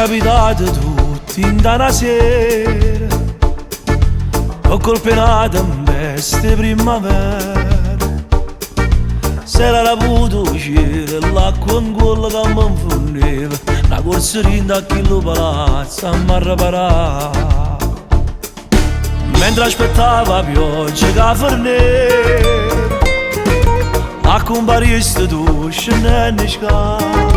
capitato tutti in una sera, ho colpenato in veste primavera. Se l'era avuto uscire l'acqua in quello che mi infondeva, una corserina a chilo palazzo a m'arreparà. Mentre aspettava pioggia che forneva, a compariste tu scendendo scala.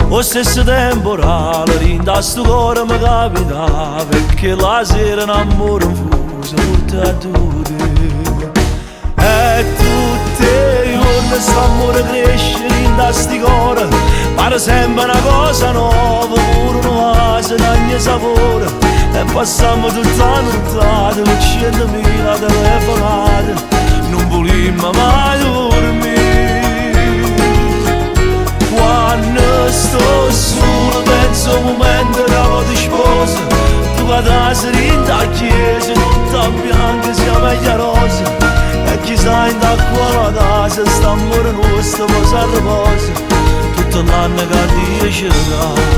Lo stesso temporale rinda sto cuore mi capitava, perché la sera un amore infuso porta a tutti. E tutti i giorni st'amore cresce rinda sti cuore, pare sempre una cosa nuova, pure un'oasi d'ogni sapore. E passiamo tutta la nottata con 100.000 telefonate, non volimmo mai dormire. Quando sto solo penso un momento che ti sposa, tu vai da serinda a chiesa, tutta bianca siamo agli rosa. E chissà in d'acqua la casa, st'amore nostro poi si riposa, tutto l'anno che Dio ci dà.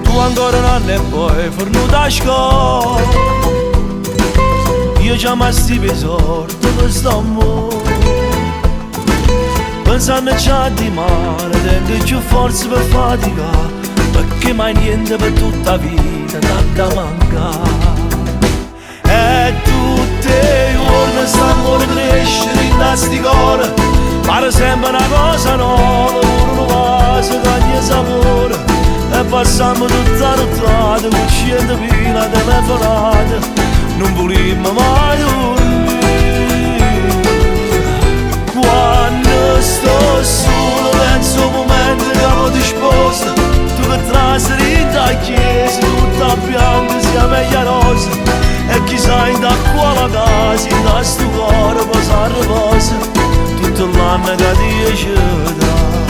Tu ancora un anno e poi fornuta a scuola, io già mi stipi sorto per st'amore. Pensando già di male, tendo più forza per faticare, perché mai niente per tutta vita tanta manca. E tutti i giorni st'amore cresce in sti cuore, pare sempre una cosa nuova, pure un'oasi d'ogni sapore. E passiamo tutta la nottata con 100.000 telefonate, non volimmo mai dormire. Quando sto solo penso un momento che ti sposa, tu che traseri da chiesa, tutta bianca siamo agli rosa. E chissà in d'acqua la casa, in da sto cuore poi si riposa, tutto l'anno che Dio ci dà.